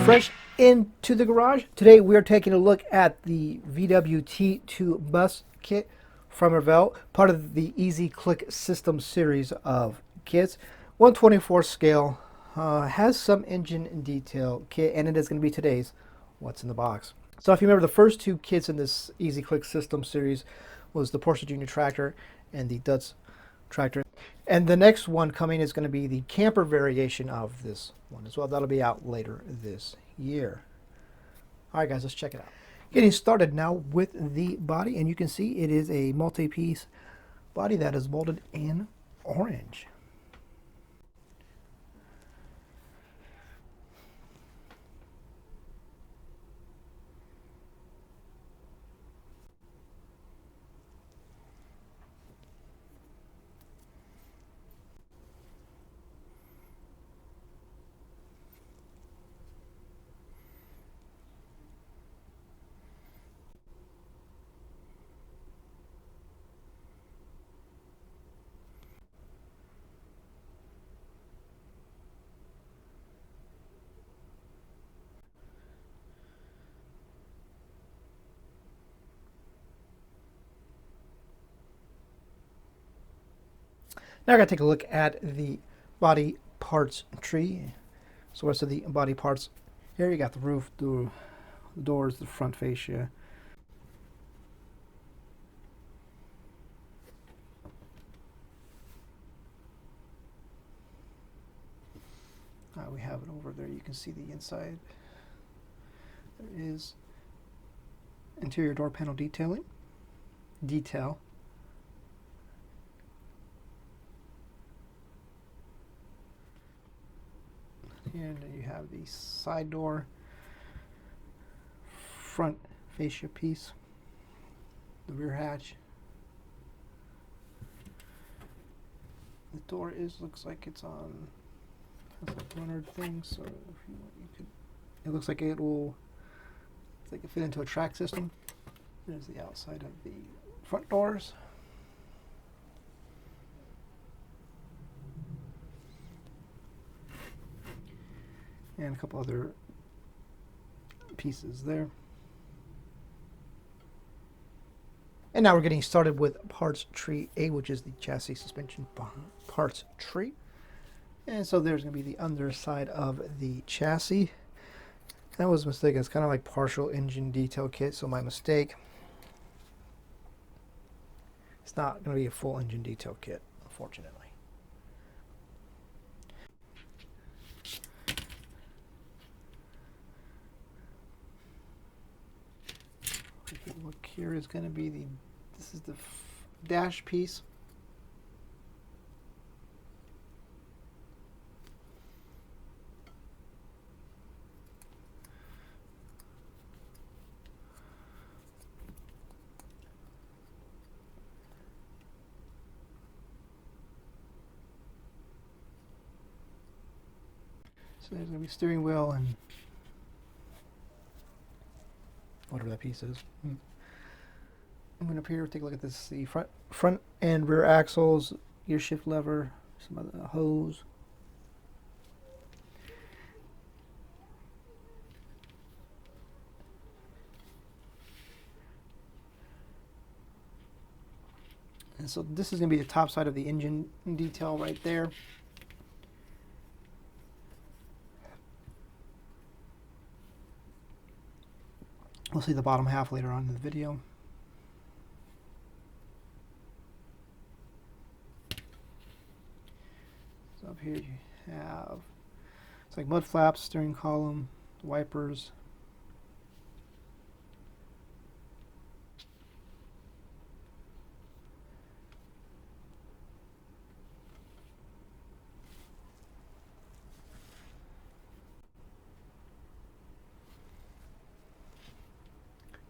fresh into the garage. Today we are taking a look at the VWT2 bus kit from Revell, part of the Easy Click System series of kits. 1/24 scale, has some engine detail kit, and it is going to be today's What's in the Box. So if you remember, the first two kits in this Easy Click System series was the Porsche Junior tractor and the Dutz tractor. And the next one coming is going to be the camper variation of this one as well. That'll be out later this year. All right, guys, let's check it out. Getting started now with the body, and you can see it is a multi-piece body that is molded in orange. Now we're going to take a look at the body parts tree. So what's the body parts? Here you got the roof, the doors, the front fascia. We have it over there. You can see the inside. There is interior door panel detail. And then you have the side door, front fascia piece, the rear hatch. The door looks like it's on, has like runner thing, so if you want, you could. It looks like it will, it's like it fit into a track system. There's the outside of the front doors. And a couple other pieces there. And now we're getting started with parts tree A, which is the chassis suspension parts tree. And so there's going to be the underside of the chassis. That was a mistake. It's kind of like partial engine detail kit, so my mistake. It's not going to be a full engine detail kit, unfortunately. Look, here is going to be this is the dash piece. So there's going to be steering wheel and whatever that piece is. I'm going to up here, take a look at this. The front and rear axles, gear shift lever, some other hose. And so this is going to be the top side of the engine detail right there. We'll see the bottom half later on in the video. So up here you have, it's like mud flaps, steering column, wipers.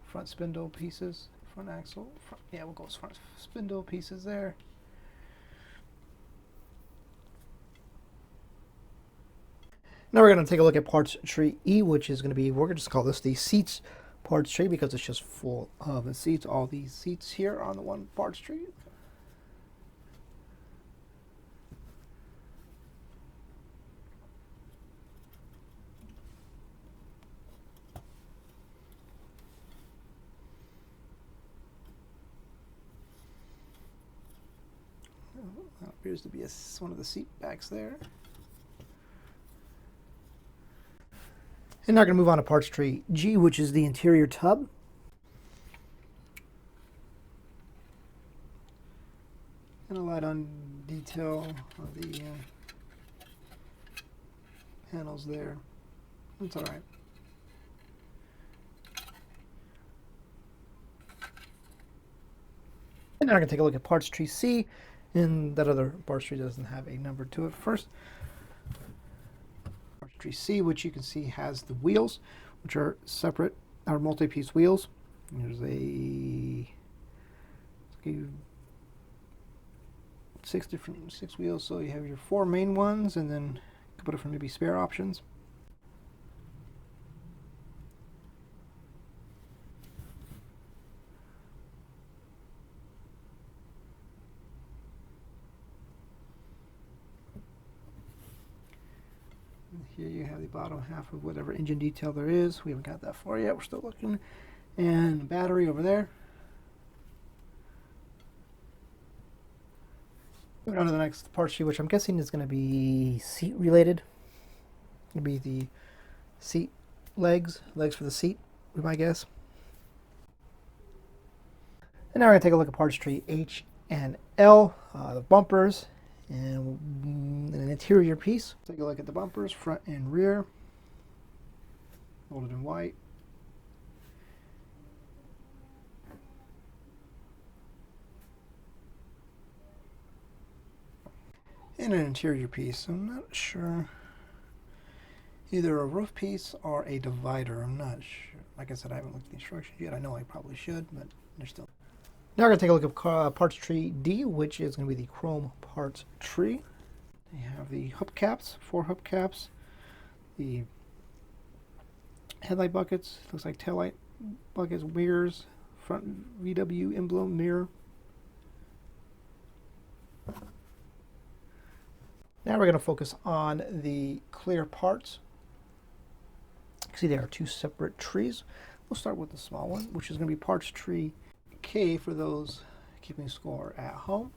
Front spindle pieces, front axle, yeah, we'll go as front spindle pieces there. Now we're going to take a look at parts tree E, which is going to be, we're going to just call this the seats parts tree because it's just full of the seats. All these seats here on the one parts tree. That appears to be one of the seat backs there. And now we're going to move on to parts tree G, which is the interior tub. And a light on detail of the panels there. That's all right. And now we're going to take a look at parts tree C, and that other parts tree doesn't have a number to it. First, parts tree C, which you can see has the wheels, which are separate, are multi-piece wheels. There's six wheels, so you have your 4 main ones, and then a couple different maybe spare options. Here you have the bottom half of whatever engine detail there is. We haven't got that far yet. We're still looking. And battery over there. Moving on to the next part sheet, which I'm guessing is going to be seat related. It'll be the seat legs for the seat, we might guess. And now we're going to take a look at parts tree H and L, the bumpers, and an interior piece. Take a look at the bumpers, front and rear, molded in white. And an interior piece. I'm not sure. Either a roof piece or a divider. I'm not sure. Like I said, I haven't looked at the instructions yet. I know I probably should, but they're still. Now we're going to take a look at parts tree D, which is going to be the chrome parts tree. You have the hubcaps, 4 hubcaps, the headlight buckets, looks like taillight buckets, mirrors, front VW emblem, mirror. Now we're going to focus on the clear parts. You can see there are 2 separate trees. We'll start with the small one, which is going to be parts tree K for those keeping score at home.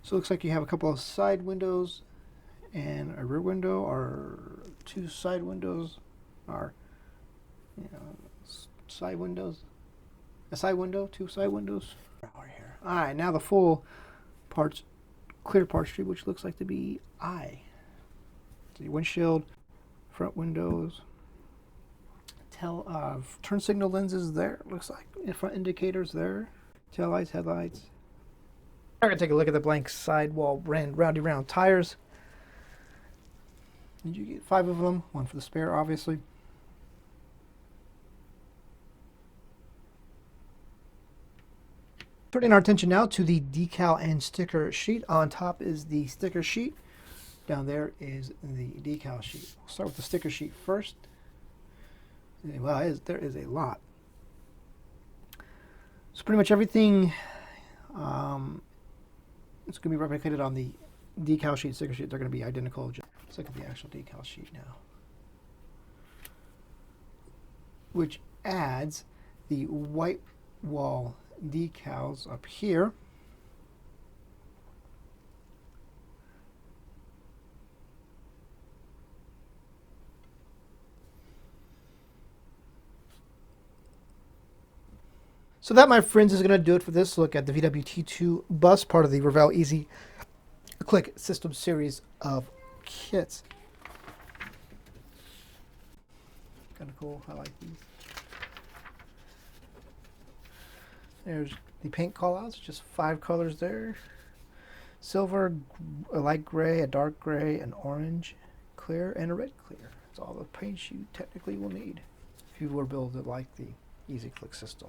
So it looks like you have a couple of side windows and a rear window, or 2 side windows, or side windows, a side window, 2 side windows. All right, now the full clear parts tree, which looks like to be I. So your windshield, front windows, turn signal lenses there, looks like, front indicators there, tail lights, headlights. We're going to take a look at the blank sidewall roundy round tires. Did you get 5 of them? 1 for the spare, obviously. Turning our attention now to the decal and sticker sheet. On top is the sticker sheet. Down there is the decal sheet. We'll start with the sticker sheet first. Well, there is a lot. So pretty much everything it's going to be replicated on the decal sheet, sticker sheet. They're going to be identical. Let's look at the actual decal sheet now, which adds the white wall decals up here. So that, my friends, is going to do it for this look at the VW T2 bus, part of the Revell Easy Click System series of kits. Kind of cool. I like these. There's the paint callouts, just 5 colors there. Silver, a light gray, a dark gray, an orange clear, and a red clear. That's all the paints you technically will need if you were to build it like the Easy Click system.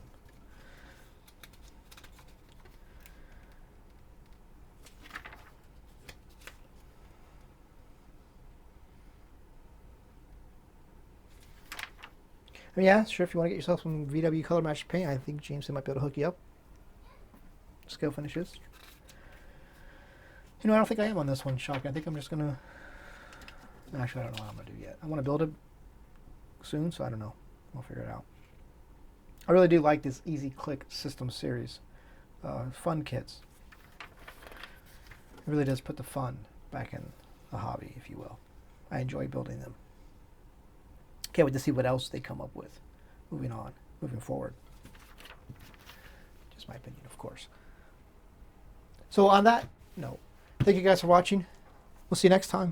I mean, yeah, sure, if you want to get yourself some VW color match paint, I think Jameson might be able to hook you up. Scalefinishes. I don't think I am on this one, Shock. I think I'm just going to... Actually, I don't know what I'm going to do yet. I want to build it soon, so I don't know. We'll figure it out. I really do like this Easy Click System series. Fun kits. really does put the fun back in the hobby, if you will. I enjoy building them. Can't wait to see what else they come up with. Moving forward. Just my opinion, of course. So on that note, thank you guys for watching. We'll see you next time.